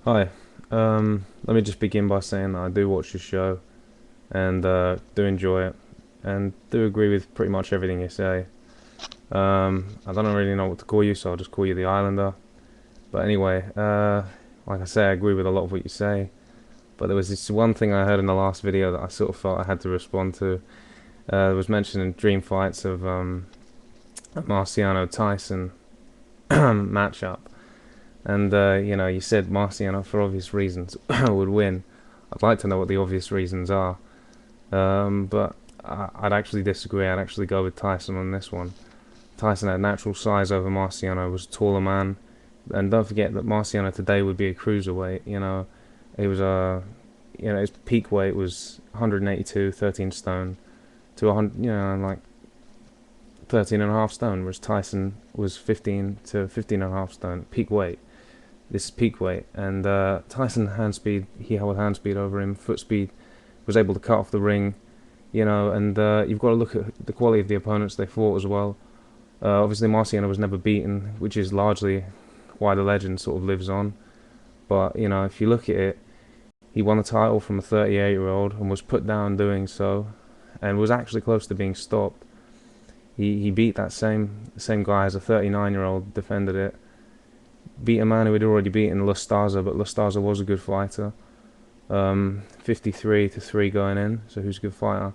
Hi. Let me just begin by saying that I do watch your show and do enjoy it and do agree with pretty much everything you say. I don't really know what to call you, so I'll just call you the Islander. But anyway, like I say, I agree with a lot of what you say. But there was this one thing I heard in the last video that I sort of felt I had to respond to. It was mentioning dream fights of a Marciano Tyson matchup. And you said Marciano for obvious reasons would win. I'd like to know what the obvious reasons are, but I'd actually disagree. I'd actually go with Tyson on this one. Tyson had natural size over Marciano, was a taller man, and don't forget that Marciano today would be a cruiserweight. He was his peak weight was 182, 13 stone, to 100, like 13 and a half stone, whereas Tyson was 15 to 15 and a half stone peak weight. This is peak weight, and Tyson hand speed, he held hand speed over him, foot speed, was able to cut off the ring, and you've got to look at the quality of the opponents they fought as well. Obviously, Marciano was never beaten, which is largely why the legend sort of lives on. But if you look at it, he won the title from a 38-year-old and was put down doing so, and was actually close to being stopped. He beat that same guy as a 39-year-old, defended it, beat a man who had already beaten Lustaza, but Lustaza was a good fighter. 53 to 3 going in, so who's a good fighter?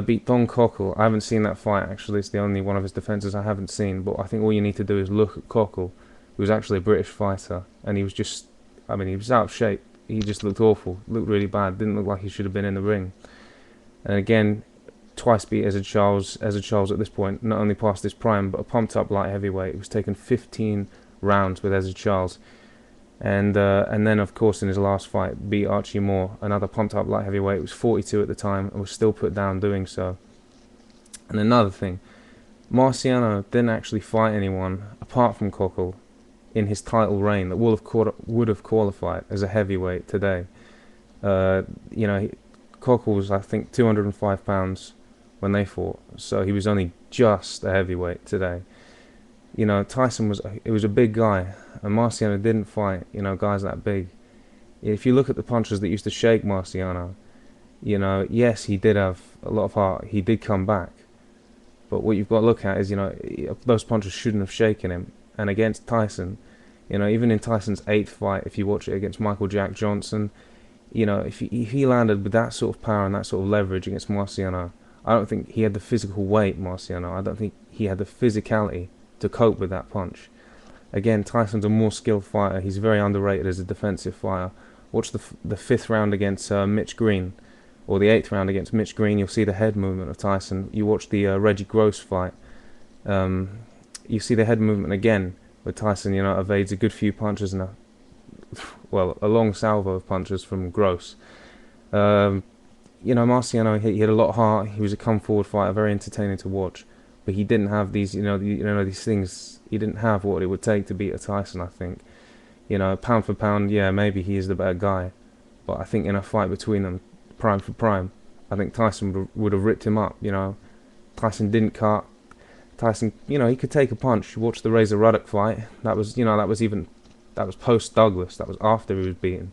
Beat Don Cockle. I haven't seen that fight actually. It's the only one of his defenses I haven't seen. But I think all you need to do is look at Cockle, who was actually a British fighter, and he was just, he was out of shape. He just looked awful, looked really bad. Didn't look like he should have been in the ring. And again, twice beat Ezzard Charles. Ezzard Charles at this point not only past his prime, but a pumped up light heavyweight. He was taking 15 rounds with Ezzard Charles. And then, of course, in his last fight, beat Archie Moore, another pumped-up light heavyweight. It was 42 at the time and was still put down doing so. And another thing, Marciano didn't actually fight anyone apart from Cockle in his title reign that would have qualified as a heavyweight today. Uh, you know, Cockle was, I think, 205 pounds when they fought, so he was only just a heavyweight today. Tyson was a big guy, and Marciano didn't fight, guys that big. If you look at the punches that used to shake Marciano, yes, he did have a lot of heart. He did come back, but what you've got to look at is, those punches shouldn't have shaken him. And against Tyson, even in Tyson's eighth fight, if you watch it against Michael Jack Johnson, if he landed with that sort of power and that sort of leverage against Marciano, I don't think he had the physical weight, Marciano. I don't think he had the physicality to cope with that punch. Again, Tyson's a more skilled fighter. He's very underrated as a defensive fighter. Watch the fifth round against Mitch Green, or the eighth round against Mitch Green. You'll see the head movement of Tyson. You watch the Reggie Gross fight. You see the head movement again, where Tyson, evades a good few punches and a long salvo of punches from Gross. Marciano, he had a lot of heart. He was a come forward fighter, very entertaining to watch. But he didn't have these, these things. He didn't have what it would take to beat a Tyson. I think, pound for pound, yeah, maybe he is the better guy. But I think in a fight between them, prime for prime, I think Tyson would have ripped him up. Tyson didn't cut. Tyson, he could take a punch. You watch the Razor Ruddock fight. That was post Douglas. That was after he was beaten.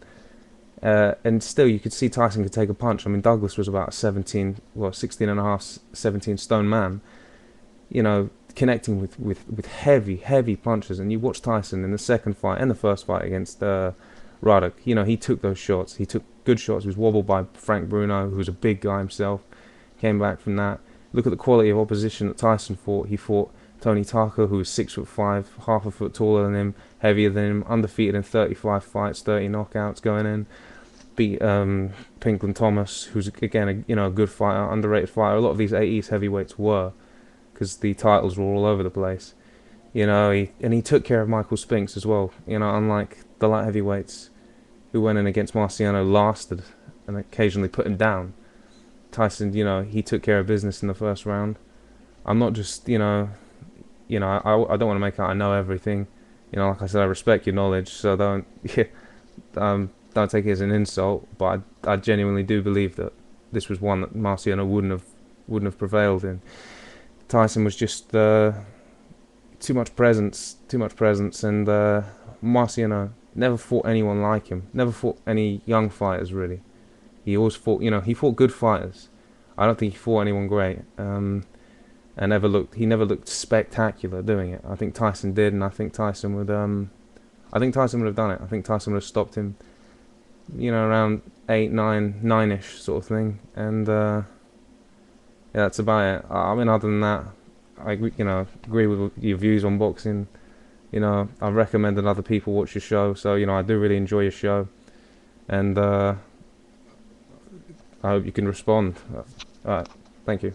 And still, you could see Tyson could take a punch. I mean, Douglas was about 16 and a half, 17 stone man. Connecting with heavy punches. And you watch Tyson in the second fight and the first fight against Ruddock. He took those shots. He took good shots. He was wobbled by Frank Bruno, who was a big guy himself. Came back from that. Look at the quality of opposition that Tyson fought. He fought Tony Tucker, who was 6'5", half a foot taller than him, heavier than him, undefeated in 35 fights, 30 knockouts going in. Beat Pinkland Thomas, who's again a good fighter, underrated fighter. A lot of these 80s heavyweights were, because the titles were all over the place. He took care of Michael Spinks as well. Unlike the light heavyweights who went in against Marciano, lasted and occasionally put him down. Tyson, he took care of business in the first round. I'm not just, I don't want to make out I know everything. Like I said, I respect your knowledge, so don't take it as an insult. But I genuinely do believe that this was one that Marciano wouldn't have prevailed in. Tyson was just too much presence, and Marciano, Never fought anyone like him. Never fought any young fighters really. He always fought, he fought good fighters. I don't think he fought anyone great. And he never looked spectacular doing it. I think Tyson did, and I think Tyson would have done it. I think Tyson would have stopped him, around 8, 9, 9-ish sort of thing. And yeah, that's about it. I mean, other than that, I agree with your views on boxing. I recommend that other people watch your show. So I do really enjoy your show, and I hope you can respond. All right, thank you.